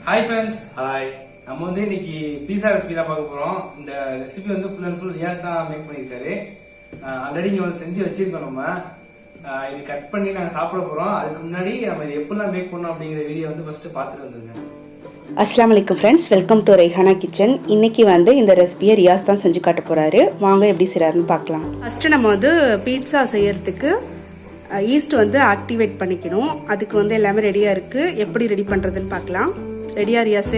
Hi friends. Hi. நம்ம வந்து இன்னைக்கு பீஸா ரெசிபி தான் பார்க்க போறோம். இந்த ரெசிபி வந்து ஃபுல் அண்ட் ஃபுல் ரியாஸ் தான் மேக் பண்ணிருக்காரு. ஆல்ரெடி இங்க வந்து செஞ்சு வச்சிருக்கோம். நம்ம இது கட் பண்ணி நாங்க சாப்பிட போறோம். அதுக்கு முன்னாடி நம்ம இது எப்படிலாம் மேக் பண்ணோம் அப்படிங்கிற வீடியோ வந்து ஃபர்ஸ்ட் பார்த்துட்டு வந்துருங்க. Assalamu Alaikkum friends, welcome to Raihana kitchen. இன்னைக்கு வந்து இந்த ரெசிபியை ரியாஸ் தான் செஞ்சு காட்ட போறாரு. வாங்க எப்படி செய்றாருன்னு பார்க்கலாம். ஃபர்ஸ்ட் நம்ம வந்து பீட்சா செய்யறதுக்கு ஈஸ்ட் வந்து ஆக்டிவேட் பண்ணிக்கணும். அதுக்கு வந்து எல்லாமே ரெடியா இருக்கு. எப்படி ரெடி பண்றதுன்னு பார்க்கலாம். ரெடியா ரியாஸ்?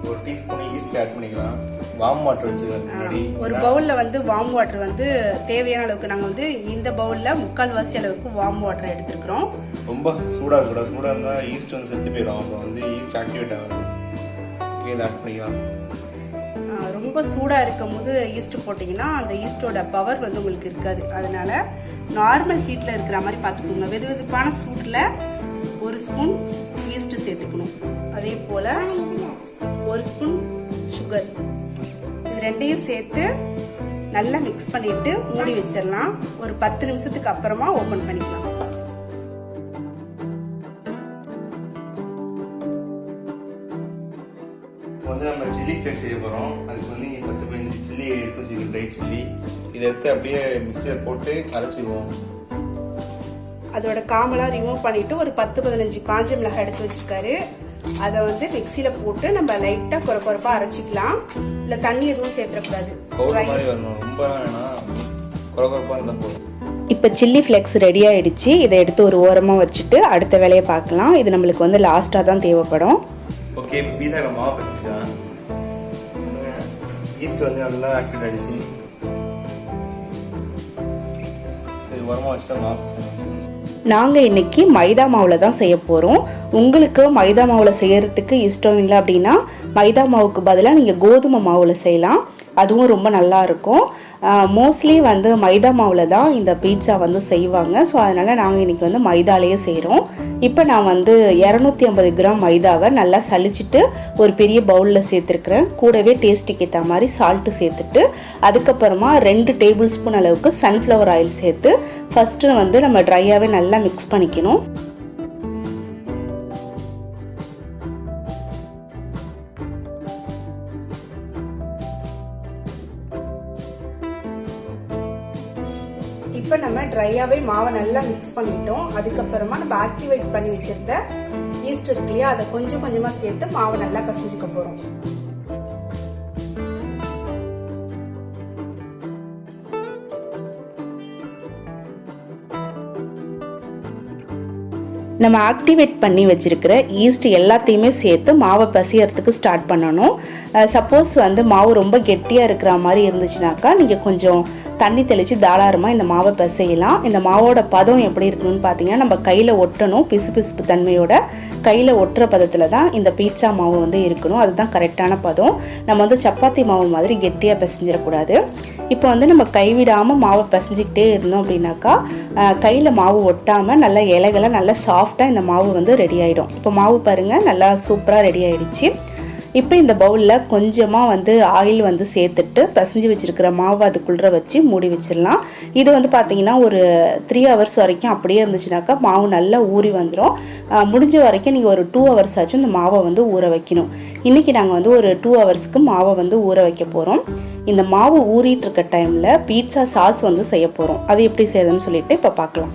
ஒரு டீஸ்பூன் ஈஸ்ட் ஆட் பண்ணிக்கலாம். வார்ம் வாட்டர் வச்சுக்கோங்க. ஒரு பவுல்ல வந்து வார்ம் வாட்டர் வந்து தேவையான அளவுக்கு நாங்க வந்து இந்த பவுல்ல 3/4 அளவுக்கு வார்ம் வாட்டர் எடுத்துக்கிறோம். ரொம்ப சூடா இருக்கக்கூடாது. சூடா இருந்தா ஈஸ்ட் வந்து செத்து போயிடும். அப்போ வந்து ஈஸ்ட் ஆக்டிவேட் ஆகாது. இதை ஆட் பண்ணிக்கலாம். ரொம்ப சூடா இருக்கும் போது ஈஸ்ட் போட்டீங்கன்னா அந்த ஈஸ்டோட பவர் வந்து உங்களுக்கு இருக்காது. அதனால நார்மல் ஹீட்ல இருக்கிற மாதிரி பார்த்துக்கோங்க. வெது வெதுப்பான சூட்ல 1 ஸ்பூன் ஈஸ்ட் சேர்த்துக்கணும். அதே போல 1 ஸ்பூன் சுகர், இது ரெண்டையும் சேர்த்து நல்லா மிக்ஸ் பண்ணிட்டு மூடி வச்சிடலாம். ஒரு 10 நிமிஷத்துக்கு அப்புறமா ஓபன் பண்ணிக்கலாம். வந்து நம்ம சில்லி ஃபிளேக்ஸ் செய்ய போறோம். அதுக்கு வந்து 10-15 சில்லி எடுத்து வச்சுக்கணும். ட்ரை சில்லி இதை எடுத்து அப்படியே மிக்சியில் போட்டு அரைச்சிடுவோம். அதோட காமெல்லாம் ரிமூவ் பண்ணிட்டு ஒரு 10-15 காஞ்ச மிளகாய் எடுத்து வச்சிருக்காரு. அதை வந்து மிக்சியில போட்டு நம்ம லைட்டா கொரப்பா அரைச்சிக்கலாம். இல்ல தண்ணி எதுவும் சேர்த்துக்கூடாது. இப்ப சில்லி ஃபிளேக்ஸ் ரெடி ஆயிடுச்சு. இதை எடுத்து ஒரு ஓரமா வச்சுட்டு அடுத்த வேலையை பார்க்கலாம். இது நம்மளுக்கு வந்து லாஸ்டா தான் தேவைப்படும். ஓகே, இப்போ பீஸாக்கு மாவு பிசைஞ்சிக்கலாம். ஈஸ்ட் வந்து நல்லா ஆக்டிவேட் ஆயிடுச்சு. சரி, ஓரமா வச்சுட்டா மாவு பிசைஞ்சு. நாங்கள் இன்னைக்கு மைதா மாவில் தான் செய்ய போகிறோம். உங்களுக்கு மைதா மாவில் செய்யறதுக்கு இஷ்டம் இல்லை அப்படின்னா மைதா மாவுக்கு பதிலாக நீங்கள் கோதுமை மாவில் செய்யலாம். அதுவும் ரொம்ப நல்லா இருக்கும். மோஸ்ட்லி வந்து மைதா மாவில் தான் இந்த பீட்சா வந்து செய்வாங்க. ஸோ அதனால் நாங்கள் இன்றைக்கி வந்து மைதாலேயே செய்கிறோம். இப்போ நான் வந்து 250 கிராம் மைதாவை நல்லா சலிச்சிட்டு ஒரு பெரிய பவுலில் சேர்த்துருக்குறேன். கூடவே டேஸ்ட்டுக்கு ஏற்ற மாதிரி சால்ட்டு சேர்த்துட்டு அதுக்கப்புறமா 2 டேபிள் ஸ்பூன் அளவுக்கு சன்ஃப்ளவர் ஆயில் சேர்த்து ஃபஸ்ட்டு வந்து நம்ம ட்ரையாகவே நல்லா மிக்ஸ் பண்ணிக்கணும். இப்போ நம்ம ட்ரையாகவே மாவை நல்லா மிக்ஸ் பண்ணிட்டோம். அதுக்கப்புறமா நம்ம ஆக்டிவேட் பண்ணி வச்சிருந்த ஈஸ்ட் இருக்கு இல்லையா, அதை கொஞ்சம் கொஞ்சமாக சேர்த்து மாவை நல்லா பசஞ்சிக்க போகிறோம். நம்ம ஆக்டிவேட் பண்ணி வச்சிருக்கிற ஈஸ்ட் எல்லாத்தையுமே சேர்த்து மாவை பசியறதுக்கு ஸ்டார்ட் பண்ணணும். சப்போஸ் வந்து மாவு ரொம்ப கெட்டியாக இருக்கிற மாதிரி இருந்துச்சுனாக்கா நீங்கள் கொஞ்சம் தண்ணி தெளித்து தாராளமாக இந்த மாவை பிசையலாம். இந்த மாவோட பதம் எப்படி இருக்கணும்னு பார்த்தீங்கன்னா நம்ம கையில் ஒட்டணும். பிசுபிசுப்பு தன்மையோட கையில் ஒட்டுற பதத்தில் தான் இந்த பீட்சா மாவு வந்து இருக்கணும். அதுதான் கரெக்டான பதம். நம்ம வந்து சப்பாத்தி மாவு மாதிரி கெட்டியாக பிசைஞ்சிடக்கூடாது. இப்போ வந்து நம்ம கைவிடாமல் மாவை பிசைஞ்சிக்கிட்டே இருந்தோம் அப்படின்னாக்கா கையில் மாவு ஒட்டாமல் நல்லா இலைகளை நல்லா சாஃப்டாக இந்த மாவு வந்து ரெடி ஆகிடும். இப்போ மாவு பாருங்கள் நல்லா சூப்பராக ரெடி ஆகிடுச்சு. இப்போ இந்த பவுலில் கொஞ்சமாக வந்து ஆயில் வந்து சேர்த்துட்டு பிசைஞ்சு வச்சுருக்கிற மாவு அதுக்குள்ளே வச்சு மூடி வச்சிடலாம். இது வந்து பார்த்திங்கன்னா ஒரு 3 ஹவர்ஸ் வரைக்கும் அப்படியே இருந்துச்சுனாக்கா மாவு நல்லா ஊறி வந்துடும். முடிஞ்ச வரைக்கும் நீங்கள் ஒரு 2 ஹவர்ஸ் ஆச்சும் இந்த மாவை வந்து ஊற வைக்கணும். இன்றைக்கி நாங்கள் வந்து ஒரு 2 ஹவர்ஸ்க்கு மாவை வந்து ஊற வைக்க போகிறோம். இந்த மாவு ஊறிட்டு இருக்க டைமில் பீட்சா சாஸ் வந்து செய்ய போகிறோம். அது எப்படி செய்யுதுன்னு சொல்லிட்டு இப்போ பார்க்கலாம்.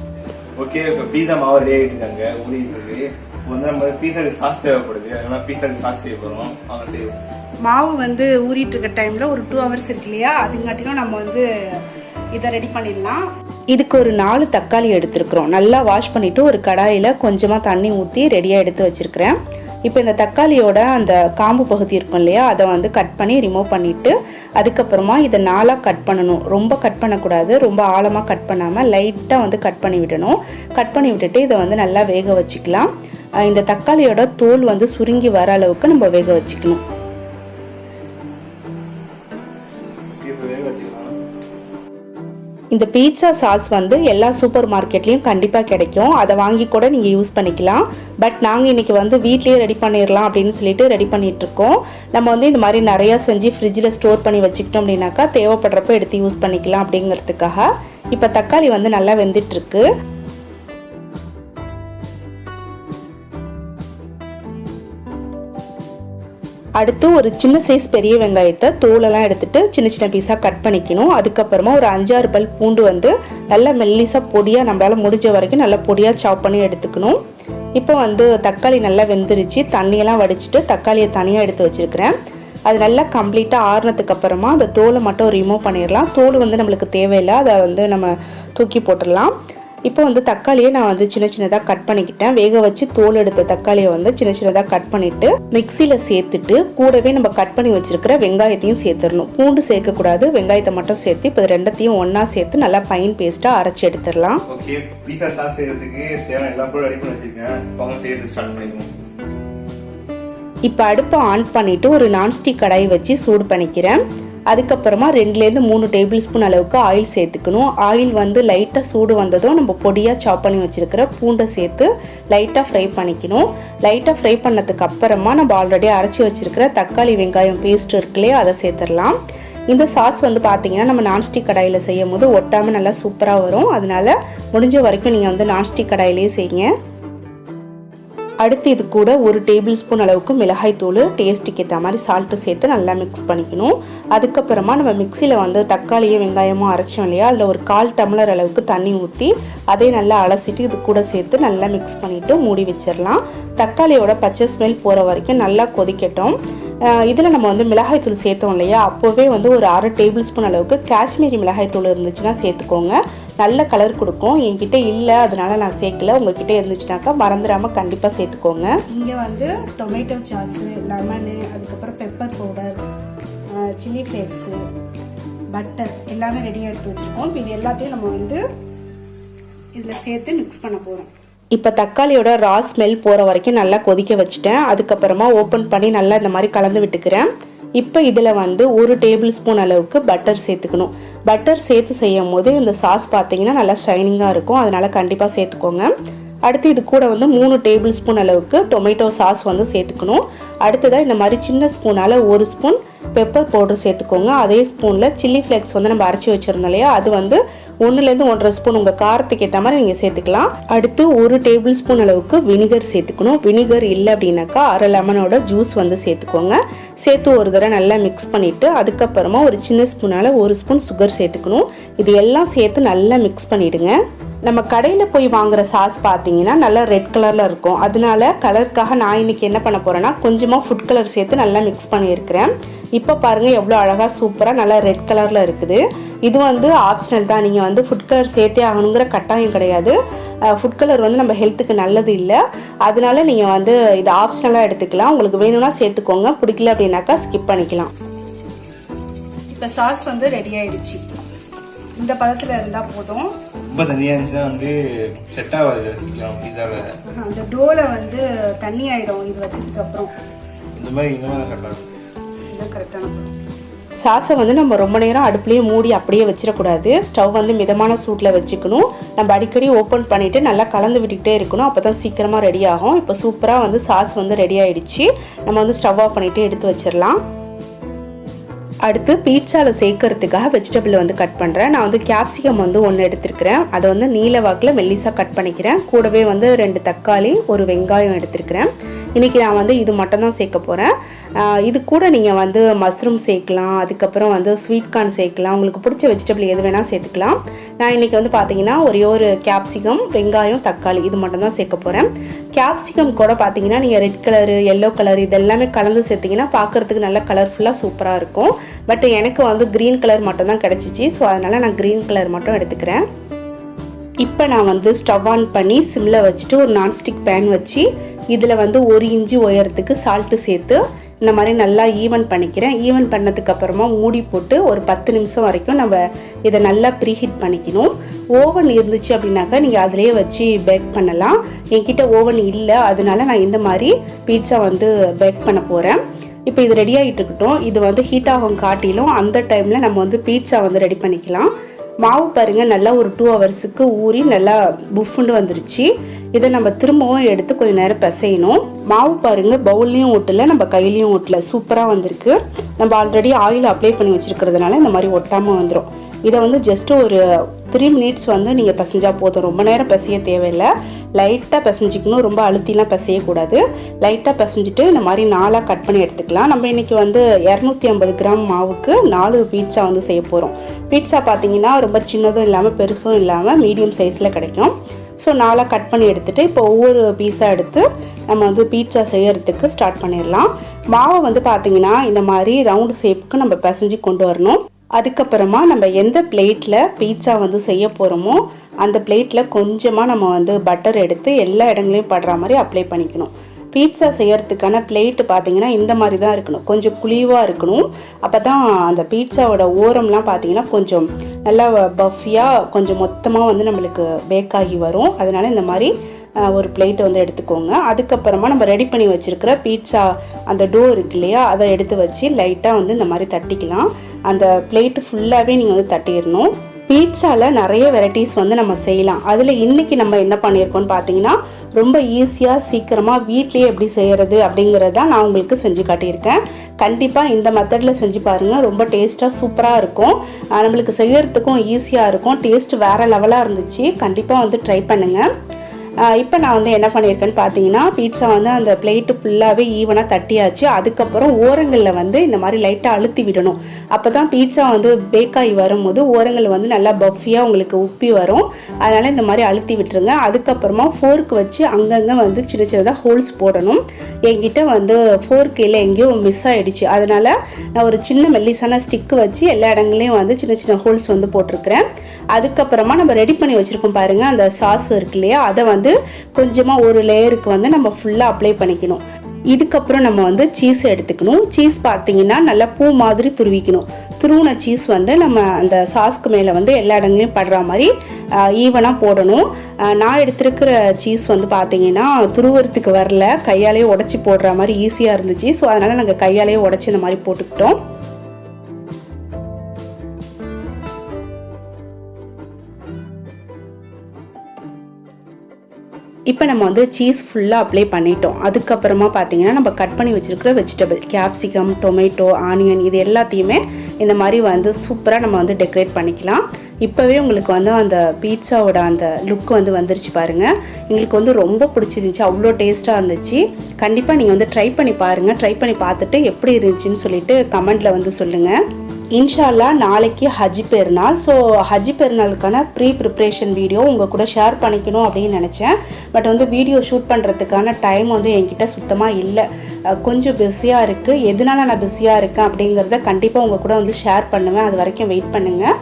ஓகே, இப்போ பீஸா மாவு ரெடி ஆகிட்டுருக்காங்க, ஊறிட்டு இருக்கு. வந்து நம்ம பீஸாக்கு சாஸ் தேவைப்படுது. அதனால பீஸாக்கு சாஸ் செய்ய போகிறோம். அவங்க செய்வோம். மாவு வந்து ஊறிட்டு இருக்க டைமில் ஒரு 2 ஹவர்ஸ் இருக்கு இல்லையா, அதுங்காட்டிலும் நம்ம வந்து இதை ரெடி பண்ணிடலாம். இதுக்கு ஒரு 4 தக்காளி எடுத்துருக்குறோம். நல்லா வாஷ் பண்ணிவிட்டு ஒரு கடாயில் கொஞ்சமாக தண்ணி ஊற்றி ரெடியாக எடுத்து வச்சுருக்கிறேன். இப்போ இந்த தக்காளியோட அந்த காம்பு பகுதி இருக்கும் இல்லையா, அதை வந்து கட் பண்ணி ரிமூவ் பண்ணிவிட்டு அதுக்கப்புறமா இதை 4ஆக கட் பண்ணணும். ரொம்ப கட் பண்ணக்கூடாது, ரொம்ப ஆழமாக கட் பண்ணாமல் லைட்டாக வந்து கட் பண்ணி விடணும். கட் பண்ணி விட்டுட்டு இதை வந்து நல்லா வேக வச்சுக்கலாம். இந்த தக்காளியோட தோல் வந்து சுருங்கி வர அளவுக்கு நம்ம வேக வச்சுக்கணும். இந்த பீட்சா சாஸ் வந்து எல்லா சூப்பர் மார்க்கெட்லேயும் கண்டிப்பாக கிடைக்கும். அதை வாங்கி கூட நீங்கள் யூஸ் பண்ணிக்கலாம். பட் நாங்கள் இன்றைக்கி வந்து வீட்லேயே ரெடி பண்ணிடலாம் அப்படின்னு சொல்லிட்டு ரெடி பண்ணிகிட்ருக்கோம். நம்ம வந்து இந்த மாதிரி நிறையா செஞ்சு ஃப்ரிட்ஜில் ஸ்டோர் பண்ணி வச்சுக்கிட்டோம் அப்படின்னாக்கா தேவைப்படுறப்ப எடுத்து யூஸ் பண்ணிக்கலாம் அப்படிங்கிறதுக்காக. இப்போ தக்காளி வந்து நல்லா வெந்துட்டுருக்கு. அடுத்து ஒரு சின்ன சைஸ் பெரிய வெங்காயத்தை தோலெல்லாம் எடுத்துட்டு சின்ன சின்ன பீஸாக கட் பண்ணிக்கணும். அதுக்கப்புறமா ஒரு 5-6 பல் பூண்டு வந்து நல்லா மெல்லிசாக பொடியாக நம்மளால் முடிஞ்ச வரைக்கும் நல்லா பொடியாக சாப் பண்ணி எடுத்துக்கணும். இப்போ வந்து தக்காளி நல்லா வெந்துருச்சு. தண்ணியெல்லாம் வடிச்சிட்டு தக்காளியை தனியாக எடுத்து வச்சுருக்கிறேன். அது நல்லா கம்ப்ளீட்டாக ஆறுனதுக்கு அப்புறமா அந்த தோலை மட்டும் ரிமூவ் பண்ணிடலாம். தோல் வந்து நம்மளுக்கு தேவையில்லை, அதை வந்து நம்ம தூக்கி போட்டுடலாம். இப்போ வந்து தக்காளியை நான் வந்து சின்ன சின்னதாக கட் பண்ணிக்கிட்டேன். வேக வச்சு தோல் எடுத்த தக்காளியை வந்து சின்ன சின்னதாக கட் பண்ணிவிட்டு மிக்சியில் சேர்த்துட்டு கூடவே நம்ம கட் பண்ணி வச்சுருக்கிற வெங்காயத்தையும் சேர்த்துடணும். பூண்டு சேர்க்கக்கூடாது, வெங்காயத்தை மட்டும் சேர்த்து இப்போ ரெண்டத்தையும் ஒன்றா சேர்த்து நல்லா ஃபைன் பேஸ்ட்டாக அரைச்சி எடுத்துடலாம். ஓகே, பீஸா சாஸ் செய்யறதுக்கு தேவையான எல்லா பொருளும் ரெடி பண்ணி வச்சுருக்கேன். வாங்க செய்யறது ஸ்டார்ட் பண்ணிடுவோம். இப்போ அடுப்பை ஆன் பண்ணிவிட்டு ஒரு நான்ஸ்டிக் கடாய் வச்சு சூடு பண்ணிக்கிறேன். அதுக்கப்புறமா 2-3 டேபிள் ஸ்பூன் அளவுக்கு ஆயில் சேர்த்துக்கணும். ஆயில் வந்து லைட்டாக சூடு வந்ததும் நம்ம பொடியாக சாப் பண்ணி வச்சுருக்கிற பூண்டை சேர்த்து லைட்டாக ஃப்ரை பண்ணிக்கணும். லைட்டாக ஃப்ரை பண்ணதுக்கு அப்புறமா நம்ம ஆல்ரெடி அரைச்சி வச்சுருக்கிற தக்காளி வெங்காயம் பேஸ்ட் இருக்குல்லையே அதை சேர்த்துடலாம். இந்த சாஸ் வந்து பார்த்தீங்கன்னா நம்ம நான்ஸ்டிக் கடாயில் செய்யும் போது ஒட்டாமல் நல்லா சூப்பராக வரும். அதனால முடிஞ்ச வரைக்கும் நீங்கள் வந்து நான்ஸ்டிக் கடாயிலே செய்யுங்க. அடுத்து இது கூட 1 டேபிள் ஸ்பூன் அளவுக்கு மிளகாய் தூள், டேஸ்ட்டுக்கு ஏற்ற மாதிரி சால்ட்டு சேர்த்து நல்லா மிக்ஸ் பண்ணிக்கணும். அதுக்கப்புறமா நம்ம மிக்சியில் வந்து தக்காளியும் வெங்காயமும் அரைச்சோம் இல்லையா, அதில் ஒரு 1/4 டம்ளர் அளவுக்கு தண்ணி ஊற்றி அதை நல்லா அலசிட்டு இது கூட சேர்த்து நல்லா மிக்ஸ் பண்ணிவிட்டு மூடி வச்சிடலாம். தக்காளியோட பச்சை ஸ்மெல் போகிற வரைக்கும் நல்லா கொதிக்கட்டும். இதில் நம்ம வந்து மிளகாய் தூள் சேர்த்தோம் இல்லையா, அப்போவே வந்து ஒரு 1/2 டேபிள் ஸ்பூன் அளவுக்கு காஷ்மீரி மிளகாய் தூள் இருந்துச்சுன்னா சேர்த்துக்கோங்க. நல்ல கலர் கொடுக்கும். என்கிட்ட இல்லை, அதனால நான் சேர்க்கல. உங்ககிட்ட இருந்துச்சுனாக்கா மறந்துடாமல் கண்டிப்பாக சேர்த்துக்கோங்க. இங்கே வந்து டொமேட்டோ சாஸு, லெமனு, அதுக்கப்புறம் pepper powder, chilli flakes, butter எல்லாமே ரெடியாக எடுத்து வச்சுருக்கோம். இப்போ இது எல்லாத்தையும் நம்ம வந்து இதில் சேர்த்து மிக்ஸ் பண்ண போகிறோம். இப்போ தக்காளியோட ரா ஸ்மெல் போகிற வரைக்கும் நல்லா கொதிக்க வச்சுட்டேன். அதுக்கப்புறமா ஓப்பன் பண்ணி நல்லா இந்த மாதிரி கலந்து விட்டுக்கிறேன். இப்போ இதில் வந்து 1 டேபிள் ஸ்பூன் அளவுக்கு பட்டர் சேர்த்துக்கணும். பட்டர் சேர்த்து செய்யும் போது இந்த சாஸ் பார்த்தீங்கன்னா நல்லா ஷைனிங்காக இருக்கும், அதனால் கண்டிப்பாக சேர்த்துக்கோங்க. அடுத்து இது கூட வந்து 3 டேபிள் ஸ்பூன் அளவுக்கு டொமேட்டோ சாஸ் வந்து சேர்த்துக்கணும். அடுத்ததாக இந்த மாதிரி சின்ன ஸ்பூனால் 1 ஸ்பூன் பெப்பர் பவுடர் சேர்த்துக்கோங்க. அதே ஸ்பூனில் சில்லி ஃப்ளேக்ஸ் வந்து நம்ம அரைச்சி வச்சுருந்தோம் இல்லையா, அது வந்து 1-1 1/2 ஸ்பூன் உங்கள் காரத்துக்கு ஏற்ற மாதிரி நீங்கள் சேர்த்துக்கலாம். அடுத்து 1 டேபிள் ஸ்பூன் அளவுக்கு வினிகர் சேர்த்துக்கணும். வினிகர் இல்லை அப்படின்னாக்கா 1/2 லெமனோட ஜூஸ் வந்து சேர்த்துக்கோங்க. சேர்த்து ஒரு தடவை நல்லா மிக்ஸ் பண்ணிவிட்டு அதுக்கப்புறமா ஒரு சின்ன ஸ்பூனால் 1 ஸ்பூன் சுகர் சேர்த்துக்கணும். இது எல்லாம் சேர்த்து நல்லா மிக்ஸ் பண்ணிவிடுங்க. நம்ம கடையில் போய் வாங்குகிற சாஸ் பார்த்தீங்கன்னா நல்லா ரெட் கலரில் இருக்கும். அதனால கலருக்காக நான் இன்றைக்கி என்ன பண்ண போகிறேன்னா கொஞ்சமாக ஃபுட் கலர் சேர்த்து நல்லா மிக்ஸ் பண்ணியிருக்கிறேன். இப்போ பாருங்கள் எவ்வளோ அழகாக சூப்பராக நல்லா ரெட் கலரில் இருக்குது. இது வந்து ஆப்ஷனல் தான், நீங்கள் வந்து ஃபுட் கலர் சேர்த்தே ஆகணுங்கிற கட்டாயம் கிடையாது. ஃபுட் கலர் வந்து நம்ம ஹெல்த்துக்கு நல்லது இல்லை, அதனால நீங்கள் வந்து இது ஆப்ஷனலாக எடுத்துக்கலாம். உங்களுக்கு வேணும்னா சேர்த்துக்கோங்க, பிடிக்கல அப்படின்னாக்கா ஸ்கிப் பண்ணிக்கலாம். இப்போ சாஸ் வந்து ரெடி ஆகிடுச்சு. இந்த பதத்தில் இருந்தால் போதும். ரொம்ப தண்ணியாக இருந்துச்சுன்னா வந்து செட் ஆகாது பீஸாவில். அந்த டோலை வந்து தண்ணி ஆகிடும் இது வச்சதுக்கப்புறம். இந்த மாதிரி கரெக்டாக இதுதான் கரெக்டான சாஸை வந்து நம்ம ரொம்ப நேரம் அடுப்புலேயே மூடி அப்படியே வச்சிடக்கூடாது. ஸ்டவ் வந்து மிதமான சூட்டில் வச்சுக்கணும். நம்ம அடிக்கடி ஓப்பன் பண்ணிவிட்டு நல்லா கலந்து விட்டுக்கிட்டே இருக்கணும், அப்போ தான் சீக்கிரமாக ரெடி ஆகும். இப்போ சூப்பராக வந்து சாஸ் வந்து ரெடி ஆகிடுச்சு. நம்ம வந்து ஸ்டவ் ஆஃப் பண்ணிவிட்டு எடுத்து வச்சிடலாம். அடுத்து பீட்சாவில் சேர்க்கறதுக்காக வெஜிடபிள் வந்து கட் பண்ணுறேன். நான் வந்து கேப்சிகம் வந்து 1 எடுத்துருக்கிறேன். அதை வந்து நீல வாக்கில் மெல்லிசாக கட் பண்ணிக்கிறேன். கூடவே வந்து 2 தக்காளி, 1 வெங்காயம் எடுத்துருக்கிறேன். இன்றைக்கி நான் வந்து இது மட்டும் தான் சேர்க்க போகிறேன். இது கூட நீங்கள் வந்து மஷ்ரூம் சேர்க்கலாம், அதுக்கப்புறம் வந்து ஸ்வீட் கார்ன் சேர்க்கலாம். உங்களுக்கு பிடிச்ச வெஜிடபிள் எது வேணால் சேர்த்துக்கலாம். நான் இன்றைக்கி வந்து பார்த்தீங்கன்னா ஒரே ஒரு கேப்சிகம், வெங்காயம், தக்காளி இது மட்டும் தான் சேர்க்க போகிறேன். கேப்சிகம் கூட பார்த்தீங்கன்னா நீங்கள் ரெட் கலரு, எல்லோ கலர் இதெல்லாமே கலந்து சேர்த்திங்கன்னா பார்க்குறதுக்கு நல்லா கலர்ஃபுல்லாக சூப்பராக இருக்கும். பட் எனக்கு வந்து க்ரீன் கலர் மட்டும் தான் கிடச்சிச்சு, ஸோ அதனால் நான் க்ரீன் கலர் மட்டும் எடுத்துக்கிறேன். இப்போ நான் வந்து ஸ்டவ் ஆன் பண்ணி சிம்மில் வச்சுட்டு ஒரு நான்ஸ்டிக் பேன் வச்சு இதில் வந்து 1 இன்ச்சு உயரத்துக்கு சால்ட்டு சேர்த்து இந்த மாதிரி நல்லா ஈவன் பண்ணிக்கிறேன். ஈவன் பண்ணதுக்கப்புறமா மூடி போட்டு ஒரு 10 நிமிஷம் வரைக்கும் நம்ம இதை நல்லா ப்ரீஹீட் பண்ணிக்கணும். ஓவன் இருந்துச்சு அப்படின்னாக்கா நீங்கள் அதிலேயே வச்சு பேக் பண்ணலாம். என்கிட்ட ஓவன் இல்லை, அதனால நான் இந்த மாதிரி பீட்சா வந்து பேக் பண்ண போகிறேன். இப்போ இது ரெடி ஆகிட்டு இருக்கட்டும். இது வந்து ஹீட் ஆகும் காட்டிலும் அந்த டைமில் நம்ம வந்து பீட்சா வந்து ரெடி பண்ணிக்கலாம். மாவு பாருங்கள் நல்லா ஒரு 2 ஹவர்ஸுக்கு ஊறி நல்லா புஃப்னு வந்துருச்சு. இதை நம்ம திரும்பவும் எடுத்து கொஞ்சம் நேரம் பிசையணும். மாவு பாருங்கள் பவுல்லையும் ஒட்டலை, நம்ம கையிலையும் ஒட்டலை, சூப்பராக வந்திருக்கு. நம்ம ஆல்ரெடி ஆயில் அப்ளை பண்ணி வச்சுருக்கிறதுனால இந்த மாதிரி ஒட்டாமல் வந்துடும். இதை வந்து ஜஸ்ட் ஒரு 3 மினிட்ஸ் வந்து நீங்கள் பிசைஞ்சா போதும். ரொம்ப நேரம் பிசைய தேவையில்லை. லைட்டாக பிசைஞ்சிக்கணும், ரொம்ப அழுத்திலாம் பிசையக்கூடாது. லைட்டாக பிசைஞ்சிட்டு இந்த மாதிரி 4ஆக கட் பண்ணி எடுத்துக்கலாம். நம்ம இன்றைக்கி வந்து 250 கிராம் மாவுக்கு 4 பீட்சா வந்து செய்ய போகிறோம். பீட்சா பார்த்தீங்கன்னா ரொம்ப சின்னதும் இல்லாமல் பெருசும் இல்லாமல் மீடியம் சைஸில் கிடைக்கும். ஸோ 4ஆக கட் பண்ணி எடுத்துகிட்டு இப்போ ஒவ்வொரு பீஸாக எடுத்து நம்ம வந்து பீட்சா செய்யறதுக்கு ஸ்டார்ட் பண்ணிடலாம். மாவை வந்து பார்த்திங்கன்னா இந்த மாதிரி ரவுண்டு ஷேப்புக்கு நம்ம பிசைஞ்சு கொண்டு வரணும். அதுக்கப்புறமா நம்ம எந்த பிளேட்டில் பீட்சா வந்து செய்ய போகிறோமோ அந்த பிளேட்டில் கொஞ்சமாக நம்ம வந்து பட்டர் எடுத்து எல்லா இடங்களையும் படுற மாதிரி அப்ளை பண்ணிக்கணும். பீட்சா செய்யறதுக்கான பிளேட்டு பார்த்தீங்கன்னா இந்த மாதிரி தான் இருக்கணும், கொஞ்சம் குழிவாக இருக்கணும். அப்போ தான் அந்த பீட்சாவோட ஓரம்லாம் பார்த்தீங்கன்னா கொஞ்சம் நல்லா பஃபியாக கொஞ்சம் மொத்தமாக வந்து நம்மளுக்கு பேக் ஆகி வரும். அதனால் இந்த மாதிரி ஒரு பிளேட்டை வந்து எடுத்துக்கோங்க. அதுக்கப்புறமா நம்ம ரெடி பண்ணி வச்சுருக்கிற பீட்சா அந்த டோ இருக்கு இல்லையா, அதை எடுத்து வச்சு லைட்டாக வந்து இந்த மாதிரி தட்டிக்கலாம். அந்த பிளேட்டு ஃபுல்லாகவே நீங்கள் வந்து தட்டிடணும். பீட்சாவில் நிறைய வெரைட்டிஸ் வந்து நம்ம செய்யலாம். அதில் இன்றைக்கி நம்ம என்ன பண்ணியிருக்கோம்னு பார்த்தீங்கன்னா ரொம்ப ஈஸியாக சீக்கிரமாக வீட்லேயே எப்படி செய்கிறது அப்படிங்கிறத நான் உங்களுக்கு செஞ்சு காட்டியிருக்கேன். கண்டிப்பாக இந்த மெத்தடில் செஞ்சு பாருங்கள், ரொம்ப டேஸ்ட்டாக சூப்பராக இருக்கும். நம்மளுக்கு செய்கிறதுக்கும் ஈஸியாக இருக்கும். டேஸ்ட் வேறு லெவலாக இருந்துச்சு. கண்டிப்பாக வந்து ட்ரை பண்ணுங்கள். இப்போ நான் வந்து என்ன பண்ணியிருக்கேன்னு பார்த்தீங்கன்னா பீட்சா வந்து அந்த பிளேட்டு ஃபுல்லாகவே ஈவனாக தட்டியாச்சு. அதுக்கப்புறம் ஓரங்களில் வந்து இந்த மாதிரி லைட்டாக அழுத்தி விடணும். அப்போ தான் பீட்சா வந்து பேக்காகி வரும்போது ஓரங்கள் வந்து நல்லா பஃபியாக உங்களுக்கு உப்பி வரும். அதனால் இந்த மாதிரி அழுத்தி விட்டுருங்க. அதுக்கப்புறமா ஃபோர்க் வச்சு அங்கங்கே வந்து சின்ன சின்னதாக ஹோல்ஸ் போடணும். என்கிட்ட வந்து ஃபோர்க் இல்லை, எங்கேயோ மிஸ் ஆகிடுச்சு. அதனால் நான் ஒரு சின்ன மெல்லிசான ஸ்டிக்கு வச்சு எல்லா இடங்களையும் வந்து சின்ன சின்ன ஹோல்ஸ் வந்து போட்டிருக்கிறேன். அதுக்கப்புறமா நம்ம ரெடி பண்ணி வச்சுருக்கோம் பாருங்கள், அந்த சாஸ் இருக்கு இல்லையா, அதை வந்து கொஞ்சமாக ஒரு லேயருக்கு வந்து நம்ம ஃபுல்லாக அப்ளை பண்ணிக்கணும். இதுக்கப்புறம் நம்ம வந்து சீஸ் எடுத்துக்கணும். சீஸ் பார்த்தீங்கன்னா நல்லா பூ மாதிரி துருவிக்கணும். துருவின சீஸ் வந்து நம்ம அந்த சாஸ்க்கு மேலே வந்து எல்லா இடங்களையும் படுற மாதிரி ஈவனாக போடணும். நான் எடுத்துருக்கிற சீஸ் வந்து பார்த்தீங்கன்னா துருவறதுக்கு வரல, கையாலேயே உடச்சி போடுற மாதிரி ஈஸியாக இருந்துச்சு. ஸோ அதனால் நாங்கள் கையாலேயே உடச்சி இந்த மாதிரி போட்டுக்கிட்டோம். இப்போ நம்ம வந்து சீஸ் ஃபுல்லாக அப்ளை பண்ணிட்டோம். அதுக்கப்புறமா பார்த்தீங்கன்னா நம்ம கட் பண்ணி வச்சுருக்கிற வெஜிடபிள் கேப்சிகம், டொமேட்டோ, ஆனியன் இது எல்லாத்தையுமே இந்த மாதிரி வந்து சூப்பராக நம்ம வந்து டெக்கரேட் பண்ணிக்கலாம். இப்போவே உங்களுக்கு வந்து அந்த பீட்சாவோட அந்த லுக் வந்து வந்துருச்சு பாருங்கள். எங்களுக்கு வந்து ரொம்ப பிடிச்சிருந்துச்சி, அவ்வளோ டேஸ்ட்டாக இருந்துச்சு. கண்டிப்பாக நீங்கள் வந்து ட்ரை பண்ணி பாருங்கள். ட்ரை பண்ணி பார்த்துட்டு எப்படி இருந்துச்சுன்னு சொல்லிட்டு கமெண்ட்டில் வந்து சொல்லுங்கள். இன்ஷால்லா நாளைக்கு ஹஜ் பெருநாள். ஸோ ஹஜ் பெருநாளுக்கான ப்ரிப்ரேஷன் வீடியோ உங்கள் கூட ஷேர் பண்ணிக்கணும் அப்படின்னு நினச்சேன். பட் வந்து வீடியோ ஷூட் பண்ணுறதுக்கான டைம் வந்து என்கிட்ட சுத்தமாக இல்லை. கொஞ்சம் பிஸியாக இருக்குது. எதனால நான் பிஸியாக இருக்கேன் அப்படிங்கிறத கண்டிப்பாக உங்கள் கூட வந்து ஷேர் பண்ணுவேன். அது வரைக்கும் வெயிட் பண்ணுங்கள்.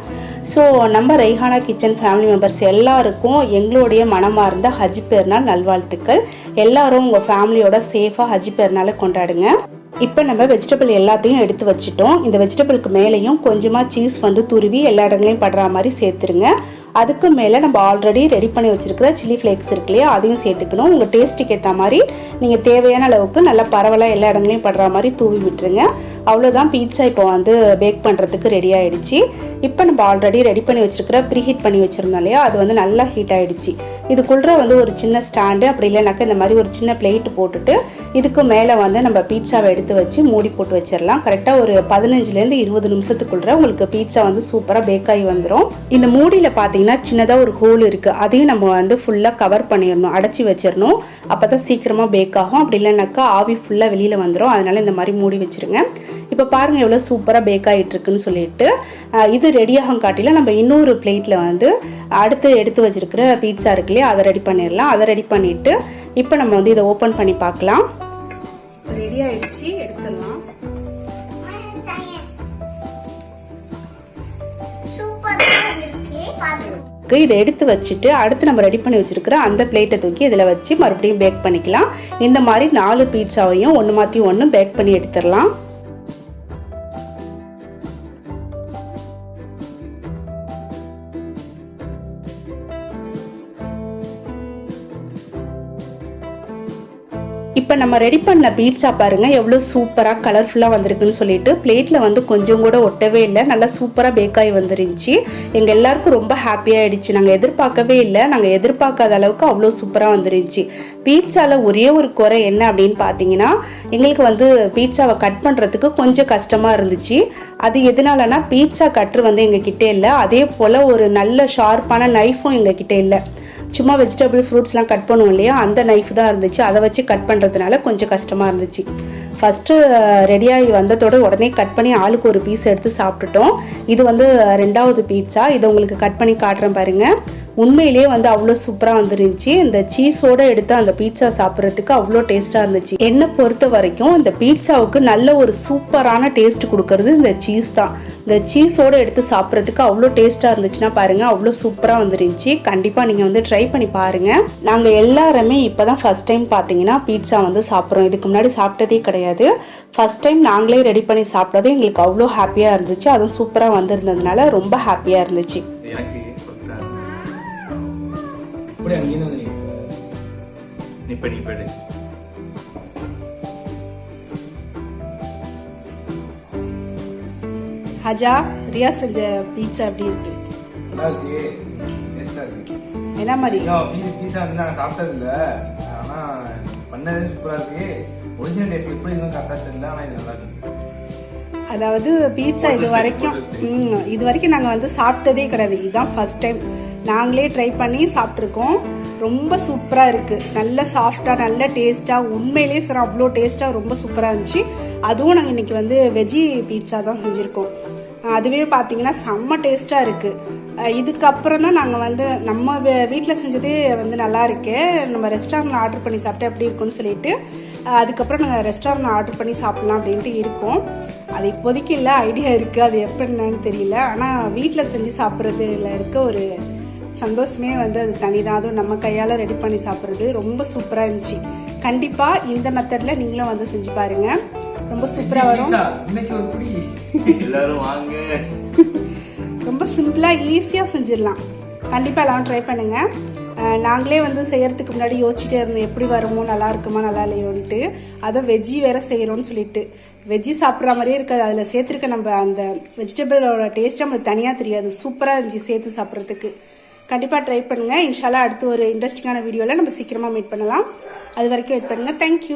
ஸோ நம்ம ரெய்ஹானா கிச்சன் ஃபேமிலி மெம்பர்ஸ் எல்லாருக்கும் எங்களுடைய மனமார்ந்த ஹஜ் பெருநாள் நல்வாழ்த்துக்கள். எல்லாரும் உங்கள் ஃபேமிலியோட சேஃபாக ஹஜ் பெருநாளை கொண்டாடுங்க. இப்போ நம்ம வெஜிடபிள் எல்லாத்தையும் எடுத்து வச்சுட்டோம். இந்த வெஜிடபிளுக்கு மேலேயும் கொஞ்சமாக சீஸ் வந்து துருவி எல்லா இடங்களையும் படுற மாதிரி சேர்த்துருங்க. அதுக்கு மேலே நம்ம ஆல்ரெடி ரெடி பண்ணி வச்சுருக்கிற சில்லி ஃப்ளேக்ஸ் இருக்கு இல்லையா, அதையும் சேர்த்துக்கணும். உங்கள் டேஸ்ட்டுக்கு ஏற்ற மாதிரி நீங்கள் தேவையான அளவுக்கு நல்லா பரவலாக எல்லா இடங்களையும் படுற மாதிரி தூவி விட்டுருங்க. அவ்வளோதான், பீட்சா இப்போ வந்து பேக் பண்ணுறதுக்கு ரெடி ஆகிடுச்சு. இப்போ நம்ம ஆல்ரெடி ரெடி பண்ணி வச்சுருக்கிற ப்ரீஹீட் பண்ணி வச்சுருந்தோம் இல்லையா, அது வந்து நல்லா ஹீட் ஆகிடுச்சு. இதுக்குள்ள வந்து ஒரு சின்ன ஸ்டாண்டு அப்படி இல்லைனாக்கா இந்த மாதிரி ஒரு சின்ன பிளேட்டு போட்டுட்டு இதுக்கு மேலே வந்து நம்ம பீட்சாவை எடுத்து வச்சு மூடி போட்டு வச்சிடலாம். கரெக்டாக ஒரு 15லேருந்து 20 நிமிஷத்துக்குள்ள உங்களுக்கு பீட்சா வந்து சூப்பராக பேக் ஆகி வந்துடும். இந்த மூடியில் பார்த்தீங்கன்னா சின்னதாக ஒரு ஹோல் இருக்குது, அதையும் நம்ம வந்து ஃபுல்லாக கவர் பண்ணிடணும், அடைச்சி வச்சிடணும். அப்போ தான் சீக்கிரமாக பேக் ஆகும். அப்படி இல்லைனாக்கா ஆவி ஃபுல்லாக வெளியில் வந்துடும். அதனால் இந்த மாதிரி மூடி வச்சுருங்க. இப்போ பாருங்கள் எவ்வளோ சூப்பராக பேக் ஆகிட்டுருக்குன்னு சொல்லிட்டு இது ரெடியாகும் காட்டில நம்ம இன்னொரு பிளேட்டில் வந்து அடுத்து எடுத்து வச்சுருக்கிற பீட்சா இருக்கு இல்லையா, அதை ரெடி பண்ணிடலாம். அதை ரெடி பண்ணிவிட்டு இப்போ நம்ம வந்து இதை ஓப்பன் பண்ணி பார்க்கலாம். ரெடி ஆகிடுச்சு, எடுத்துடலாம். இதை எடுத்து வச்சுட்டு அடுத்து நம்ம ரெடி பண்ணி வச்சிருக்கிற அந்த பிளேட்டை தூக்கி இதில் வச்சு மறுபடியும் பேக் பண்ணிக்கலாம். இந்த மாதிரி 4 பீட்சாவையும் ஒன்று மாற்றி ஒன்று பேக் பண்ணி எடுத்துடலாம். இப்போ நம்ம ரெடி பண்ண பீட்சா பாருங்கள் எவ்வளோ சூப்பராக கலர்ஃபுல்லாக வந்திருக்குன்னு சொல்லிட்டு பிளேட்டில் வந்து கொஞ்சம் கூட ஒட்டவே இல்லை, நல்லா சூப்பராக பேக்காகி வந்துருந்துச்சு. எங்கள் எல்லாருக்கும் ரொம்ப ஹாப்பியாகிடுச்சு. நாங்கள் எதிர்பார்க்கவே இல்லை, நாங்கள் எதிர்பார்க்காத அளவுக்கு அவ்வளோ சூப்பராக வந்துருந்துச்சு. பீட்சாவில் ஒரே ஒரு குறை என்ன அப்படின்னு பார்த்தீங்கன்னா, எங்களுக்கு வந்து பீட்சாவை கட் பண்ணுறதுக்கு கொஞ்சம் கஷ்டமாக இருந்துச்சு. அது எதனாலனா பீட்சா கட்டர் வந்து எங்ககிட்ட இல்லை, அதே போல் ஒரு நல்ல ஷார்ப்பான நைஃபும் எங்ககிட்ட இல்லை. சும்மா வெஜிடபிள் ஃப்ரூட்ஸ்லாம் கட் பண்ணுவோம் இல்லையா, அந்த நைஃப் தான் இருந்துச்சு. அதை வச்சு கட் பண்ணுறதுனால கொஞ்சம் கஷ்டமாக இருந்துச்சு. ஃபஸ்ட்டு ரெடியாகி வந்ததோட உடனே கட் பண்ணி ஆளுக்கு ஒரு பீஸ் எடுத்து சாப்பிட்டுட்டோம். இது வந்து 2வது பீட்சா. இதை உங்களுக்கு கட் பண்ணி காட்டுறேன் பாருங்கள். உண்மையிலேயே வந்து அவ்வளோ சூப்பராக வந்துருந்துச்சு. இந்த சீஸோடு எடுத்து அந்த பீட்சா சாப்பிட்றதுக்கு அவ்வளோ டேஸ்ட்டாக இருந்துச்சு. என்னை பொறுத்த வரைக்கும் இந்த பீட்சாவுக்கு நல்ல ஒரு சூப்பரான டேஸ்ட் கொடுக்கறது இந்த சீஸ் தான். இந்த சீஸோடு எடுத்து சாப்பிட்றதுக்கு அவ்வளோ டேஸ்ட்டாக இருந்துச்சுன்னா பாருங்கள், அவ்வளோ சூப்பராக வந்துருந்துச்சு. கண்டிப்பாக நீங்கள் வந்து ட்ரை பண்ணி பாருங்கள். நாங்கள் எல்லாருமே இப்போ தான் ஃபஸ்ட் டைம் பார்த்தீங்கன்னா பீட்சா வந்து சாப்பிட்றோம். இதுக்கு முன்னாடி சாப்பிட்டதே கிடையாது. ஃபஸ்ட் டைம் நாங்களே ரெடி பண்ணி சாப்பிட்றது எங்களுக்கு அவ்வளோ ஹாப்பியாக இருந்துச்சு. அதுவும் சூப்பராக வந்திருந்ததுனால ரொம்ப ஹாப்பியாக இருந்துச்சு. ஹஜா, ரியா செஞ்ச பீட்சா எப்படி இருக்கு? நல்லா இருக்கு, டேஸ்டா இருக்கு. என்ன மாதிரி? பீட்சா வந்து நாங்கள் சாப்பிட்டது இல்லை, ஆனால் பண்ணது சூப்பராக இருக்கு. ஒரிஜினல் டேஸ்ட் எப்படி இருக்கும் கரெக்டாக தெரியல, ஆனால் இது நல்லா இருக்கு. அதாவது பீட்சா இது வரைக்கும் நாங்கள் வந்து சாப்பிட்டதே கிடையாது. இதுதான் ஃபர்ஸ்ட் டைம் நாங்களே ட்ரை பண்ணி சாப்பிட்ருக்கோம். ரொம்ப சூப்பராக இருக்குது. நல்ல சாஃப்டாக, நல்ல டேஸ்ட்டாக, உண்மையிலேயே சொல்கிறோம் அவ்வளோ டேஸ்ட்டாக ரொம்ப சூப்பராக இருந்துச்சு. அதுவும் நாங்கள் இன்றைக்கி வந்து வெஜ்ஜி பீட்சா தான் செஞ்சுருக்கோம். அதுவே பார்த்தீங்கன்னா செம்ம டேஸ்ட்டாக இருக்குது. இதுக்கப்புறம் தான் நாங்கள் வந்து நம்ம வீட்டில் செஞ்சதே வந்து நல்லா இருக்கு, நம்ம ரெஸ்டாரண்ட்டில் ஆர்டர் பண்ணி சாப்பிட்டா எப்படி இருக்குன்னு சொல்லிட்டு அதுக்கப்புறம் நாங்கள் ரெஸ்டாரண்ட் ஆர்டர் பண்ணி சாப்பிட்லாம் அப்படின்ட்டு இருக்கோம். அது இப்போதைக்கு இல்லை, ஐடியா இருக்குது, அது எப்போ என்னன்னு தெரியல. ஆனால் வீட்டில் செஞ்சு சாப்பிட்றதுல இருக்க ஒரு சந்தோஷமே வந்து அது தனிதான். அதுவும் நம்ம கையால் ரெடி பண்ணி சாப்பிட்றது ரொம்ப சூப்பராக இருந்துச்சு. கண்டிப்பாக இந்த மெத்தடில் நீங்களும் வந்து செஞ்சு பாருங்கள், ரொம்ப சூப்பராக வரும். எல்லாரும் வாங்க. ரொம்ப சிம்பிளாக ஈஸியாக செஞ்சிடலாம். கண்டிப்பாக எல்லாரும் ட்ரை பண்ணுங்கள். நாங்களே வந்து செய்யறதுக்கு முன்னாடி யோசிச்சுட்டே இருந்தோம் எப்படி வருமோ, நல்லா இருக்குமா நல்லா இல்லையோன்ட்டு. அதை வெஜ்ஜி வேற செய்கிறோன்னு சொல்லிட்டு வெஜ்ஜி சாப்பிட்ற மாதிரியே இருக்காது. அதில் சேர்த்துருக்க நம்ம அந்த வெஜிடபிளோட டேஸ்ட் நமக்கு தனியாக தெரியாது. சூப்பராக இருந்துச்சு சேர்த்து சாப்பிட்றதுக்கு. கண்டிப்பாக ட்ரை பண்ணுங்கள். இன்ஷால்லா அடுத்து ஒரு இன்ட்ரெஸ்டிங்கான வீடியோவில் நம்ம சீக்கிரமாக மீட் பண்ணலாம். அது வரைக்கும் வெயிட் பண்ணுங்கள். தேங்க்யூ.